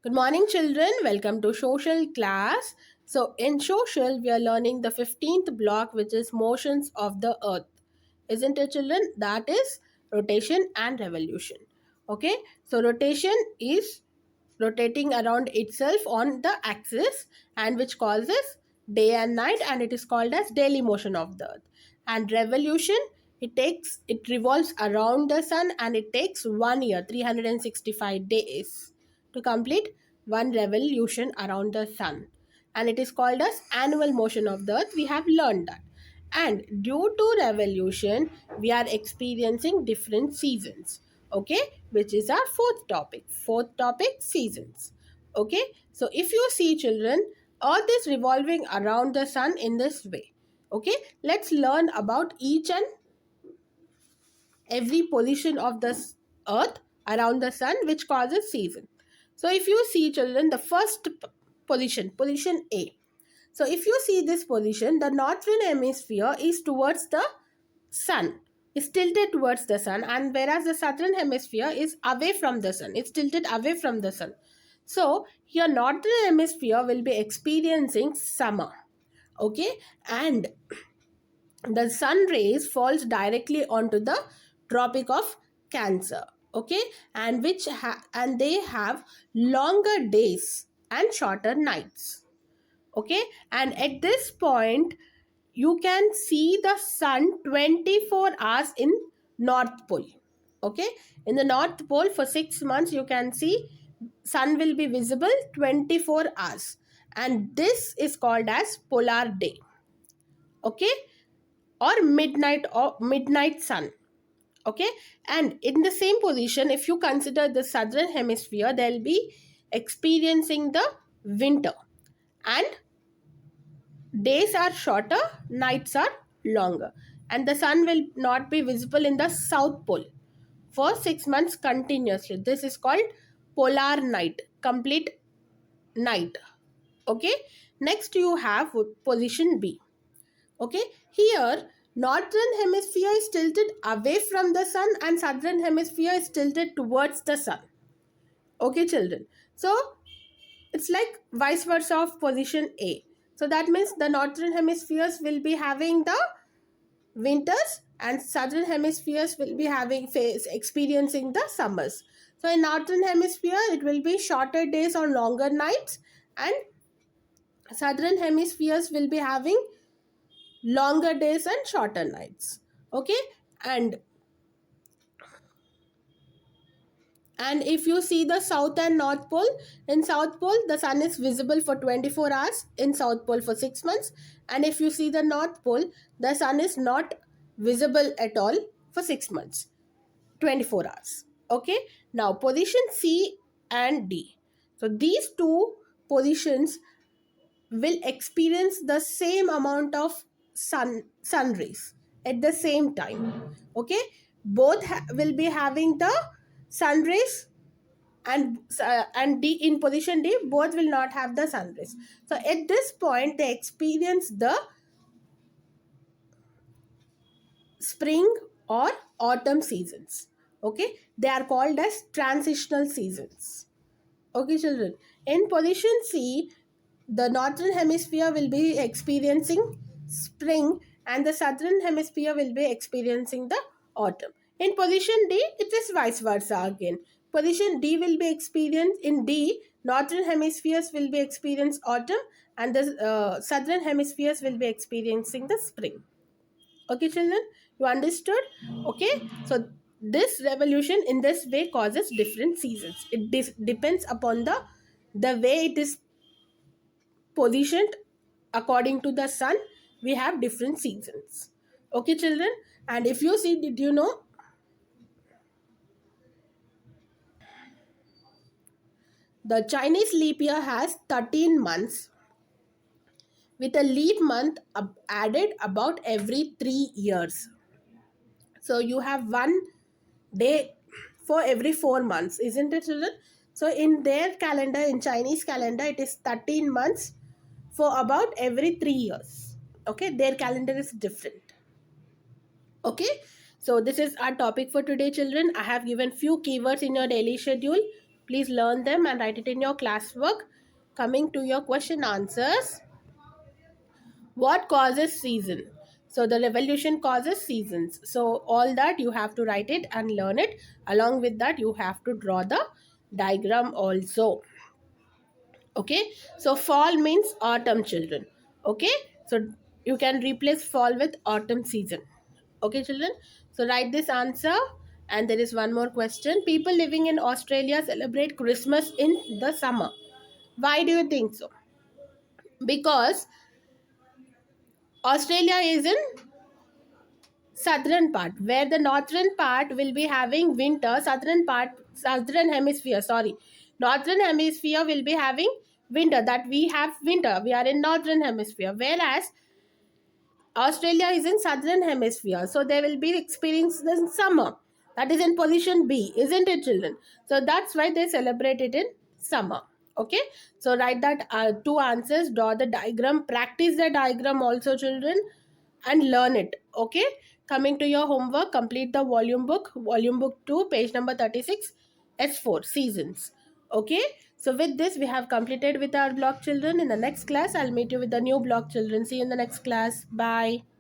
Good morning, children. Welcome to social class. So, in social, we are learning the 15th block, which is motions of the earth. Isn't it, children? That is rotation and revolution. Okay, so rotation is rotating around itself on the axis, and which causes day and night, and it is called as daily motion of the earth. And revolution, it revolves around the sun, and it takes 1 year, 365 days to complete one revolution around the sun, and it is called as annual motion of the earth. We have learned that. And due to revolution, we are experiencing different seasons. Okay, which is our fourth topic, seasons. Okay, so if you see, children, earth is revolving around the sun in this way. Okay, let's learn about each and every position of the earth around the sun which causes season. So if you see, children, the first position A. So if you see this position, the northern hemisphere is towards the sun, is tilted towards the sun, and whereas the southern hemisphere is away from the sun, it's tilted away from the sun. So your northern hemisphere will be experiencing summer. Okay, and the sun rays falls directly onto the tropic of Cancer. Okay, and and they have longer days and shorter nights. Okay, and at this point you can see the sun 24 hours in North Pole. Okay, in the North Pole for 6 months you can see sun will be visible 24 hours, and this is called as polar day. Okay, or midnight sun. Okay, and in the same position, if you consider the southern hemisphere, they'll be experiencing the winter, and days are shorter, nights are longer, and the sun will not be visible in the south pole for 6 months continuously. This is called polar night, complete night. Okay, next you have position B. Okay, here northern hemisphere is tilted away from the sun and southern hemisphere is tilted towards the sun. Okay, children, so it's like vice versa of position A. So that means the northern hemispheres will be having the winters and southern hemispheres will be experiencing the summers. So in northern hemisphere it will be shorter days or longer nights, and southern hemispheres will be having longer days and shorter nights. Okay, and and if you see the south and north pole, in south pole the sun is visible for 24 hours, in south pole for 6 months, and if you see the north pole, the sun is not visible at all for 6 months, 24 hours. Okay, now position C and D. So these two positions will experience the same amount of sun rays at the same time. Okay, both will be having the sun rays, and D, in position D, both will not have the sun rays. So at this point they experience the spring or autumn seasons. Okay, they are called as transitional seasons. Okay, children, in position C, the northern hemisphere will be experiencing spring and the southern hemisphere will be experiencing the autumn. In position D, it is vice versa again. Position D will be experienced in D, northern hemispheres will be experiencing autumn, and the southern hemispheres will be experiencing the spring. Okay, children, you understood? Okay, so this revolution in this way causes different seasons. It depends upon the way it is positioned according to the sun. We have different seasons. Okay, children, and if you see, did you know the Chinese leap year has 13 months with a leap month added about every 3 years. So you have one day for every 4 months, isn't it, children? So in their calendar, in Chinese calendar, it is 13 months for about every 3 years. Okay, their calendar is different. Okay, so this is our topic for today, children. I have given few keywords in your daily schedule. Please learn them and write it in your classwork. Coming to your question answers. What causes season? So the revolution causes seasons. So all that you have to write it and learn it. Along with that, you have to draw the diagram also. Okay, so fall means autumn, children. Okay, so you can replace fall with autumn season. Okay, children, so write this answer. And there is one more question. People living in Australia celebrate Christmas in the summer. Why do you think so? Because Australia is in southern part, where the northern part will be having winter. Southern hemisphere, sorry, northern hemisphere will be having winter. That we have winter, we are in northern hemisphere, whereas Australia is in southern hemisphere, so they will be experiencing summer. That is in position B, isn't it, children? So that's why they celebrate it in summer. Okay, so write that two answers, draw the diagram, practice the diagram also, children, and learn it. Okay, coming to your homework, complete the volume book 2, page number 36, S4 seasons. Okay, so with this we have completed with our block, children. In the next class I'll meet you with the new block, children. See you in the next class. Bye.